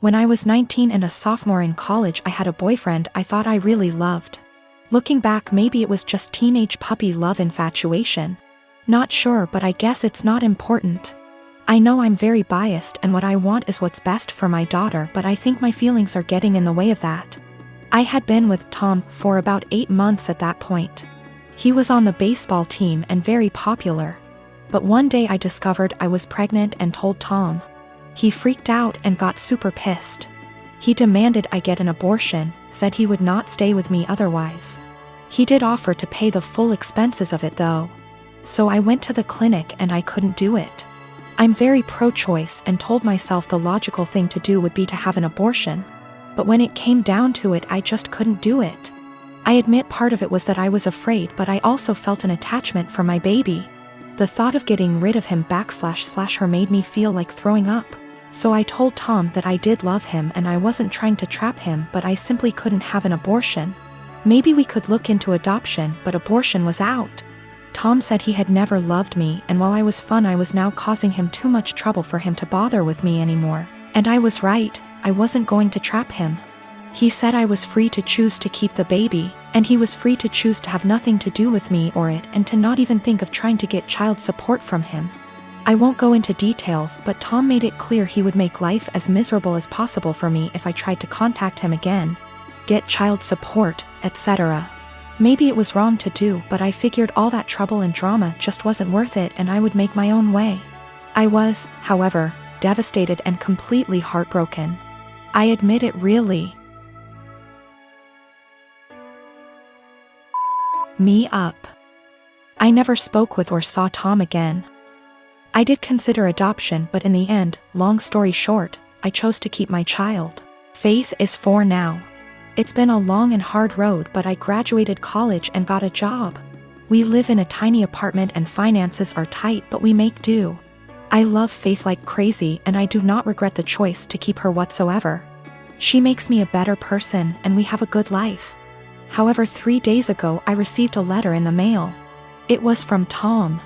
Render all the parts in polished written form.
When I was 19 and a sophomore in college, I had a boyfriend I thought I really loved. Looking back, maybe it was just teenage puppy love infatuation. Not sure, but I guess it's not important. I know I'm very biased and what I want is what's best for my daughter, but I think my feelings are getting in the way of that. I had been with Tom for about 8 months at that point. He was on the baseball team and very popular. But one day I discovered I was pregnant and told Tom. He freaked out and got super pissed. He demanded I get an abortion, said he would not stay with me otherwise. He did offer to pay the full expenses of it though. So I went to the clinic and I couldn't do it. I'm very pro-choice and told myself the logical thing to do would be to have an abortion. But when it came down to it, I just couldn't do it. I admit part of it was that I was afraid, but I also felt an attachment for my baby. The thought of getting rid of him / her made me feel like throwing up. So I told Tom that I did love him and I wasn't trying to trap him, but I simply couldn't have an abortion. Maybe we could look into adoption, but abortion was out. Tom said he had never loved me, and while I was fun, I was now causing him too much trouble for him to bother with me anymore. And I was right, I wasn't going to trap him. He said I was free to choose to keep the baby, and he was free to choose to have nothing to do with me or it, and to not even think of trying to get child support from him. I won't go into details, but Tom made it clear he would make life as miserable as possible for me if I tried to contact him again, get child support, etc. Maybe it was wrong to do, but I figured all that trouble and drama just wasn't worth it and I would make my own way. I was, however, devastated and completely heartbroken. I admit it really me up. I never spoke with or saw Tom again. I did consider adoption, but in the end, long story short, I chose to keep my child. Faith is 4 now. It's been a long and hard road, but I graduated college and got a job. We live in a tiny apartment and finances are tight, but we make do. I love Faith like crazy and I do not regret the choice to keep her whatsoever. She makes me a better person and we have a good life. However, 3 days ago I received a letter in the mail. It was from Tom.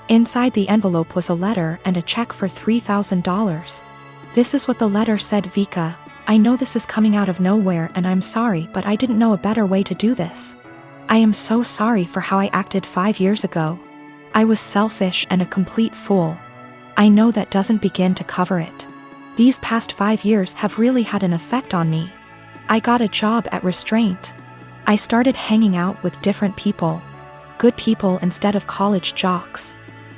Inside the envelope was a letter and a check for $3,000. This is what the letter said: Vika, I know this is coming out of nowhere and I'm sorry, but I didn't know a better way to do this. I am so sorry for how I acted 5 years ago. I was selfish and a complete fool. I know that doesn't begin to cover it. These past 5 years have really had an effect on me. I got a job at Restraint. I started hanging out with different people. Good people instead of college jocks.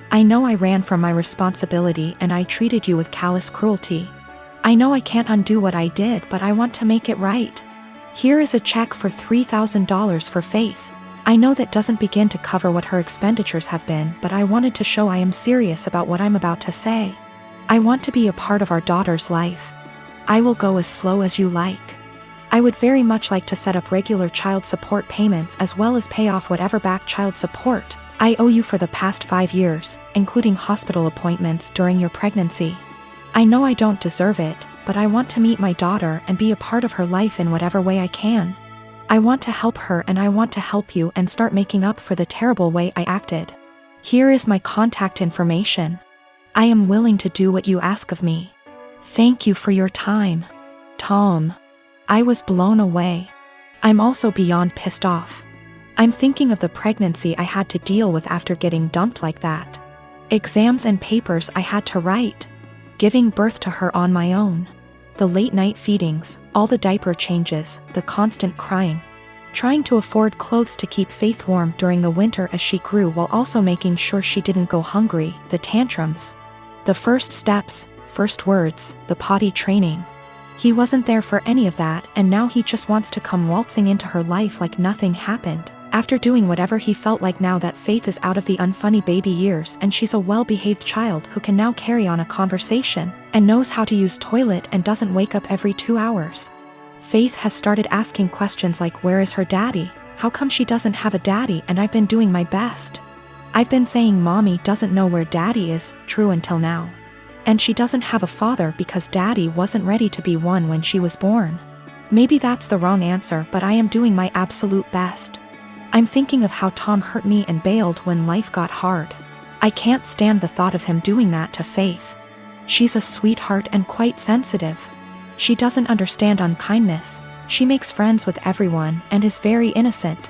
I know I ran from my responsibility and I treated you with callous cruelty. I know I can't undo what I did, but I want to make it right. Here is a check for $3,000 for Faith. I know that doesn't begin to cover what her expenditures have been, but I wanted to show I am serious about what I'm about to say. I want to be a part of our daughter's life. I will go as slow as you like. I would very much like to set up regular child support payments as well as pay off whatever back child support I owe you for the past 5 years, including hospital appointments during your pregnancy. I know I don't deserve it, but I want to meet my daughter and be a part of her life in whatever way I can. I want to help her and I want to help you and start making up for the terrible way I acted. Here is my contact information. I am willing to do what you ask of me. Thank you for your time. Tom. I was blown away. I'm also beyond pissed off. I'm thinking of the pregnancy I had to deal with after getting dumped like that. Exams and papers I had to write. Giving birth to her on my own. The late night feedings, all the diaper changes, the constant crying. Trying to afford clothes to keep Faith warm during the winter as she grew while also making sure she didn't go hungry, the tantrums. The first steps, first words, the potty training. He wasn't there for any of that, and now he just wants to come waltzing into her life like nothing happened. After doing whatever he felt like now that Faith is out of the unfunny baby years and she's a well-behaved child who can now carry on a conversation, and knows how to use toilet and doesn't wake up every 2 hours. Faith has started asking questions like, where is her daddy? How come she doesn't have a daddy? And I've been doing my best. I've been saying mommy doesn't know where daddy is, true until now. And she doesn't have a father because daddy wasn't ready to be one when she was born. Maybe that's the wrong answer, but I am doing my absolute best. I'm thinking of how Tom hurt me and bailed when life got hard. I can't stand the thought of him doing that to Faith. She's a sweetheart and quite sensitive. She doesn't understand unkindness. She makes friends with everyone and is very innocent.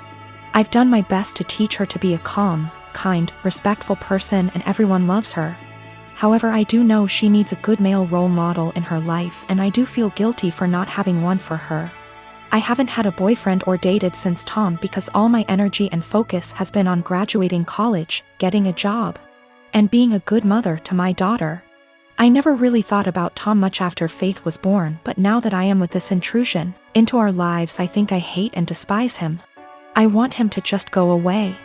I've done my best to teach her to be a calm, kind, respectful person, and everyone loves her. However, I do know she needs a good male role model in her life, and I do feel guilty for not having one for her. I haven't had a boyfriend or dated since Tom because all my energy and focus has been on graduating college, getting a job, and being a good mother to my daughter. I never really thought about Tom much after Faith was born, but now that I am with this intrusion into our lives, I think I hate and despise him. I want him to just go away.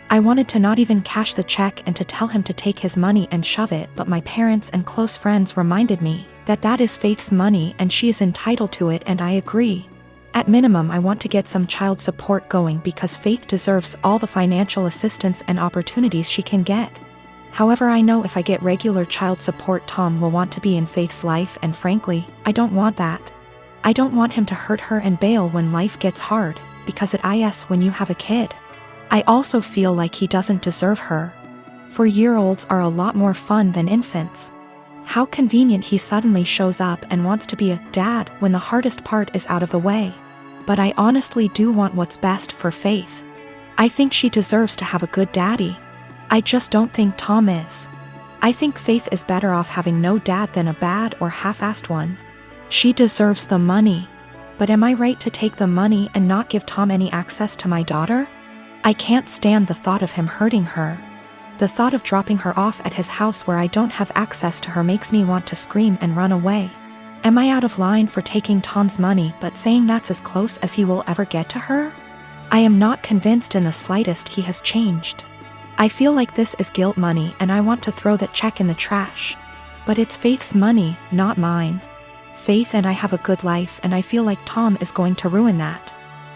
I wanted to not even cash the check and to tell him to take his money and shove it, but my parents and close friends reminded me that that is Faith's money and she is entitled to it, and I agree. At minimum, I want to get some child support going because Faith deserves all the financial assistance and opportunities she can get. However, I know if I get regular child support, Tom will want to be in Faith's life, and frankly, I don't want that. I don't want him to hurt her and bail when life gets hard, because it is when you have a kid. I also feel like he doesn't deserve her. 4-year-olds are a lot more fun than infants. How convenient he suddenly shows up and wants to be a dad when the hardest part is out of the way. But I honestly do want what's best for Faith. I think she deserves to have a good daddy. I just don't think Tom is. I think Faith is better off having no dad than a bad or half-assed one. She deserves the money. But am I right to take the money and not give Tom any access to my daughter? I can't stand the thought of him hurting her. The thought of dropping her off at his house where I don't have access to her makes me want to scream and run away. Am I out of line for taking Tom's money but saying that's as close as he will ever get to her? I am not convinced in the slightest he has changed. I feel like this is guilt money and I want to throw that check in the trash. But it's Faith's money, not mine. Faith and I have a good life, and I feel like Tom is going to ruin that.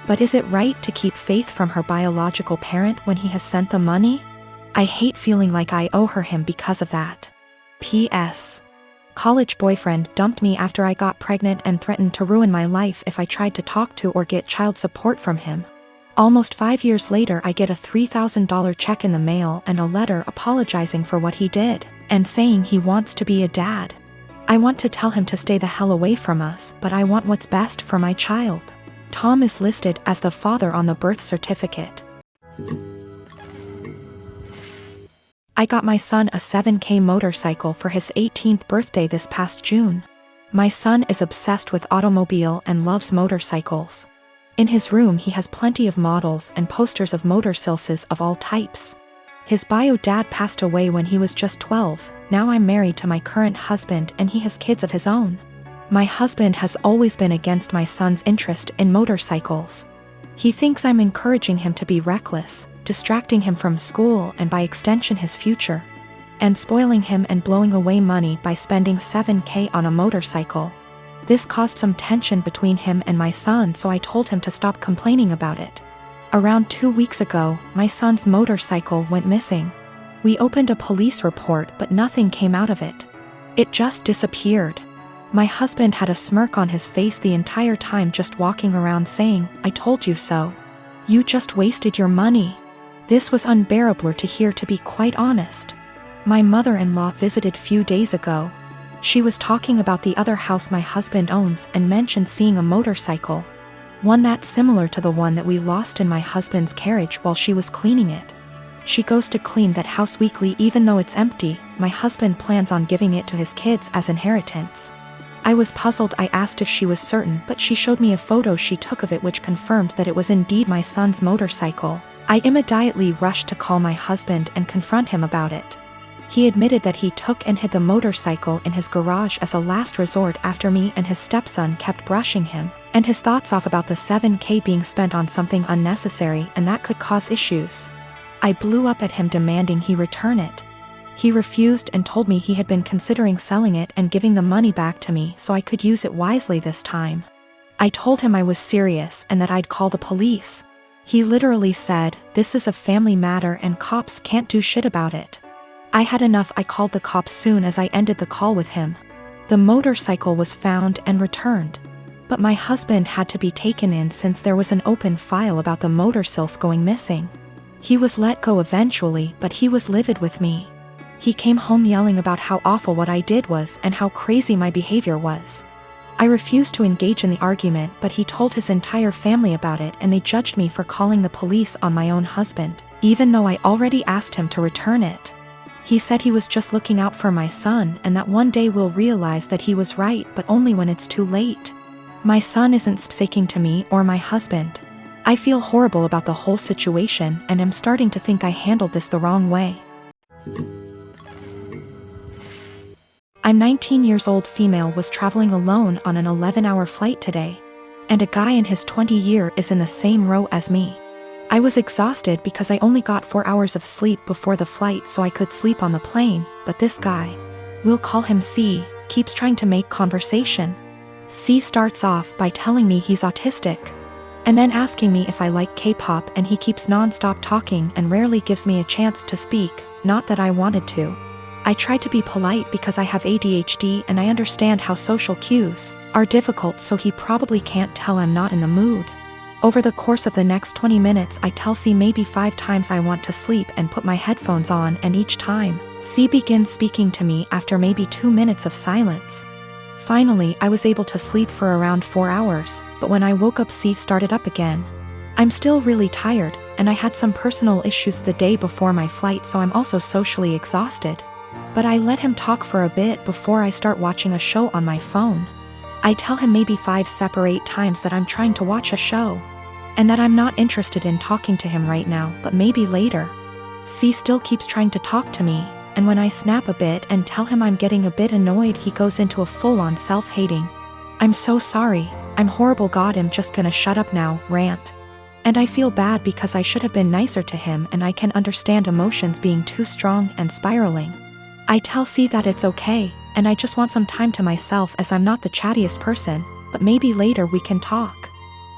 But is it right to keep Faith from her biological parent when he has sent the money? I hate feeling like I owe her him because of that. P.S. College boyfriend dumped me after I got pregnant and threatened to ruin my life if I tried to talk to or get child support from him. Almost 5 years later, I get a $3,000 check in the mail and a letter apologizing for what he did, and saying he wants to be a dad. I want to tell him to stay the hell away from us, but I want what's best for my child. Tom is listed as the father on the birth certificate. I got my son a 7K motorcycle for his 18th birthday this past June. My son is obsessed with automobile and loves motorcycles. In his room he has plenty of models and posters of motorcycles of all types. His bio dad passed away when he was just 12, now I'm married to my current husband and he has kids of his own. My husband has always been against my son's interest in motorcycles. He thinks I'm encouraging him to be reckless, distracting him from school and by extension his future, and spoiling him and blowing away money by spending 7K on a motorcycle. This caused some tension between him and my son, so I told him to stop complaining about it. Around 2 weeks ago, my son's motorcycle went missing. We opened a police report but nothing came out of it. It just disappeared. My husband had a smirk on his face the entire time, just walking around saying, "I told you so. You just wasted your money." This was unbearable to hear, to be quite honest. My mother-in-law visited few days ago. She was talking about the other house my husband owns and mentioned seeing a motorcycle. One that's similar to the one that we lost in my husband's carriage while she was cleaning it. She goes to clean that house weekly even though it's empty. My husband plans on giving it to his kids as inheritance. I was puzzled. I asked if she was certain, but she showed me a photo she took of it which confirmed that it was indeed my son's motorcycle. I immediately rushed to call my husband and confront him about it. He admitted that he took and hid the motorcycle in his garage as a last resort after me and his stepson kept brushing him and his thoughts off about the 7K being spent on something unnecessary and that could cause issues. I blew up at him demanding he return it. He refused and told me he had been considering selling it and giving the money back to me so I could use it wisely this time. I told him I was serious and that I'd call the police. He literally said, "This is a family matter and cops can't do shit about it." I had enough. I called the cops soon as I ended the call with him. The motorcycle was found and returned. But my husband had to be taken in since there was an open file about the motorcycles going missing. He was let go eventually, but he was livid with me. He came home yelling about how awful what I did was and how crazy my behavior was. I refused to engage in the argument, but he told his entire family about it and they judged me for calling the police on my own husband, even though I already asked him to return it. He said he was just looking out for my son and that one day we'll realize that he was right, but only when it's too late. My son isn't speaking to me or my husband. I feel horrible about the whole situation and am starting to think I handled this the wrong way. I'm 19 years old female was traveling alone on an 11-hour flight today. And a guy in his 20-year is in the same row as me. I was exhausted because I only got 4 hours of sleep before the flight so I could sleep on the plane, but this guy, we'll call him C, keeps trying to make conversation. C starts off by telling me he's autistic, and then asking me if I like K-pop, and he keeps non-stop talking and rarely gives me a chance to speak, not that I wanted to. I tried to be polite because I have ADHD and I understand how social cues are difficult, so he probably can't tell I'm not in the mood. Over the course of the next 20 minutes I tell C maybe 5 times I want to sleep and put my headphones on, and each time, C begins speaking to me after maybe 2 minutes of silence. Finally, I was able to sleep for around 4 hours, but when I woke up C started up again. I'm still really tired, and I had some personal issues the day before my flight, so I'm also socially exhausted. But I let him talk for a bit before I start watching a show on my phone. I tell him maybe 5 separate times that I'm trying to watch a show, and that I'm not interested in talking to him right now, but maybe later. C still keeps trying to talk to me, and when I snap a bit and tell him I'm getting a bit annoyed, he goes into a full-on self-hating, "I'm so sorry, I'm horrible, God, I'm just gonna shut up now," rant. And I feel bad because I should have been nicer to him, and I can understand emotions being too strong and spiraling. I tell C that it's okay, and I just want some time to myself as I'm not the chattiest person, but maybe later we can talk.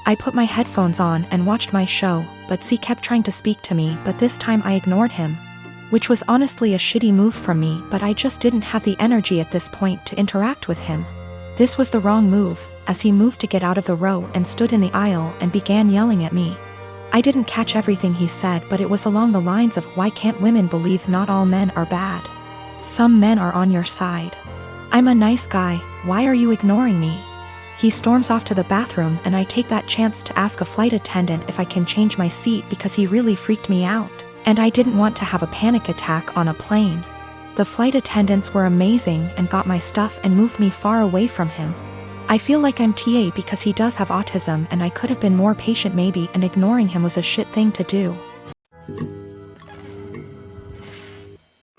I put my headphones on and watched my show, but C kept trying to speak to me, but this time I ignored him, which was honestly a shitty move from me, but I just didn't have the energy at this point to interact with him. This was the wrong move, as he moved to get out of the row and stood in the aisle and began yelling at me. I didn't catch everything he said, but it was along the lines of, "Why can't women believe not all men are bad? Some men are on your side. I'm a nice guy, why are you ignoring me?" He storms off to the bathroom, and I take that chance to ask a flight attendant if I can change my seat because he really freaked me out, and I didn't want to have a panic attack on a plane. The flight attendants were amazing and got my stuff and moved me far away from him. I feel like I'm TA because he does have autism, and I could have been more patient maybe, and ignoring him was a shit thing to do.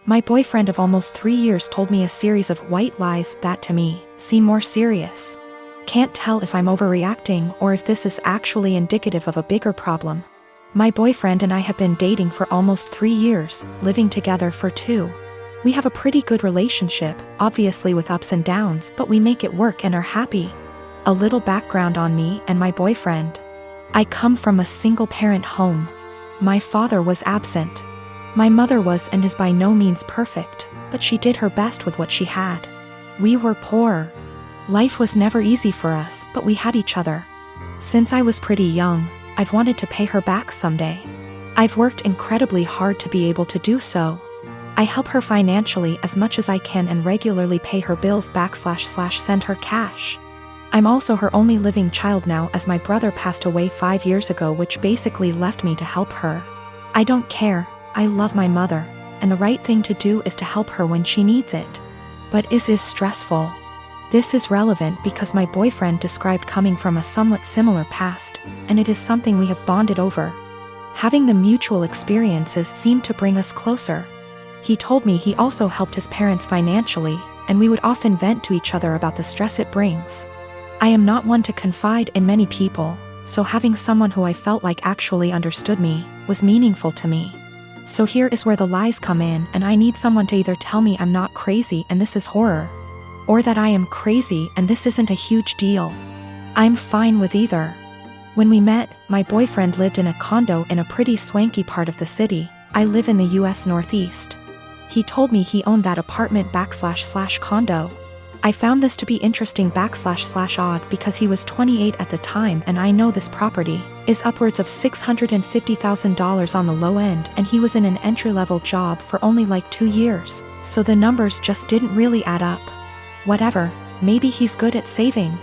My boyfriend of almost 3 years told me a series of white lies that to me seem more serious. Can't tell if I'm overreacting or if this is actually indicative of a bigger problem. My boyfriend and I have been dating for almost 3 years, living together for 2. We have a pretty good relationship, obviously with ups and downs, but we make it work and are happy. A little background on me and my boyfriend. I come from a single-parent home. My father was absent. My mother was and is by no means perfect, but she did her best with what she had. We were poor. Life was never easy for us, but we had each other. Since I was pretty young, I've wanted to pay her back someday. I've worked incredibly hard to be able to do so. I help her financially as much as I can and regularly pay her bills / send her cash. I'm also her only living child now, as my brother passed away 5 years ago, which basically left me to help her. I don't care, I love my mother, and the right thing to do is to help her when she needs it. But is stressful. This is relevant because my boyfriend described coming from a somewhat similar past, and it is something we have bonded over. Having the mutual experiences seemed to bring us closer. He told me he also helped his parents financially, and we would often vent to each other about the stress it brings. I am not one to confide in many people, so having someone who I felt like actually understood me was meaningful to me. So here is where the lies come in, and I need someone to either tell me I'm not crazy and this is horror, or that I am crazy and this isn't a huge deal. I'm fine with either. When we met, my boyfriend lived in a condo in a pretty swanky part of the city. I live in the US Northeast. He told me he owned that apartment / condo. I found this to be interesting / odd because he was 28 at the time, and I know this property is upwards of $650,000 on the low end, and he was in an entry-level job for only like 2 years, so the numbers just didn't really add up. Whatever, maybe he's good at saving.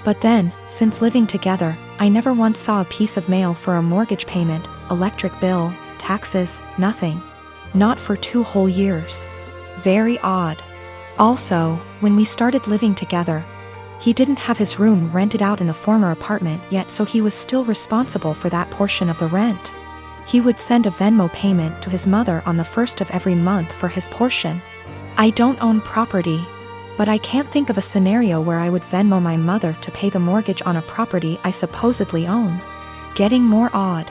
But then, since living together, I never once saw a piece of mail for a mortgage payment, electric bill, taxes, nothing. Not for 2 whole years. Very odd. Also, when we started living together, he didn't have his room rented out in the former apartment yet, so he was still responsible for that portion of the rent. He would send a Venmo payment to his mother on the 1st of every month for his portion. I don't own property, but I can't think of a scenario where I would Venmo my mother to pay the mortgage on a property I supposedly own. Getting more odd.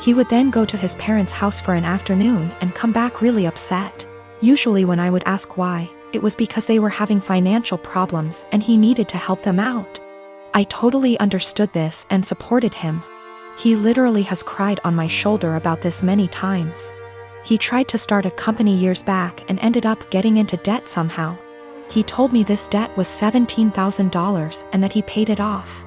He would then go to his parents' house for an afternoon and come back really upset. Usually when I would ask why, it was because they were having financial problems and he needed to help them out. I totally understood this and supported him. He literally has cried on my shoulder about this many times. He tried to start a company years back and ended up getting into debt somehow. He told me this debt was $17,000 and that he paid it off.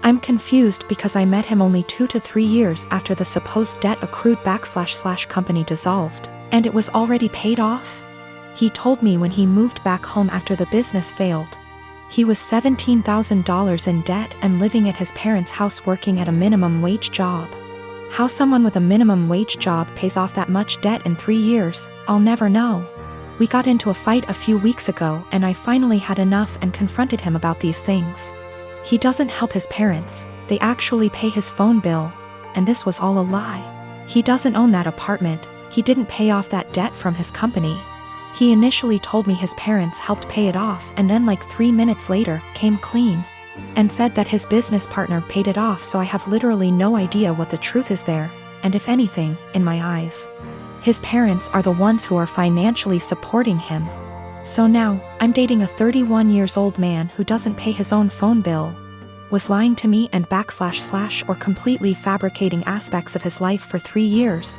I'm confused because I met him only 2 to 3 years after the supposed debt accrued / company dissolved, and it was already paid off. He told me when he moved back home after the business failed, he was $17,000 in debt and living at his parents' house working at a minimum wage job. How someone with a minimum wage job pays off that much debt in 3 years, I'll never know. We got into a fight a few weeks ago and I finally had enough and confronted him about these things. He doesn't help his parents, they actually pay his phone bill, and this was all a lie. He doesn't own that apartment, he didn't pay off that debt from his company. He initially told me his parents helped pay it off and then like 3 minutes later, came clean. And said that his business partner paid it off, so I have literally no idea what the truth is there, and if anything, in my eyes. His parents are the ones who are financially supporting him. So now, I'm dating a 31-year-old man who doesn't pay his own phone bill, was lying to me and / or completely fabricating aspects of his life for 3 years.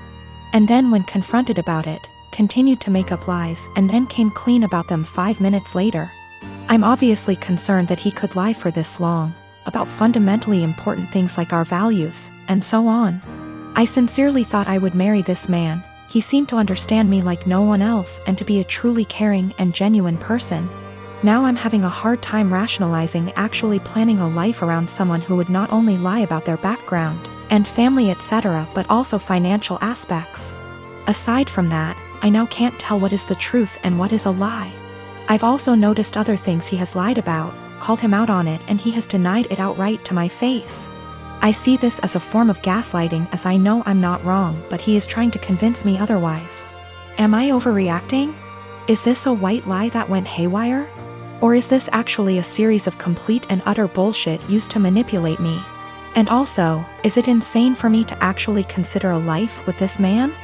And then when confronted about it, continued to make up lies and then came clean about them 5 minutes later. I'm obviously concerned that he could lie for this long, about fundamentally important things like our values, and so on. I sincerely thought I would marry this man. He seemed to understand me like no one else and to be a truly caring and genuine person. Now I'm having a hard time rationalizing actually planning a life around someone who would not only lie about their background and family etc. but also financial aspects. Aside from that, I now can't tell what is the truth and what is a lie. I've also noticed other things he has lied about, called him out on it, and he has denied it outright to my face. I see this as a form of gaslighting, as I know I'm not wrong, but he is trying to convince me otherwise. Am I overreacting? Is this a white lie that went haywire? Or is this actually a series of complete and utter bullshit used to manipulate me? And also, is it insane for me to actually consider a life with this man?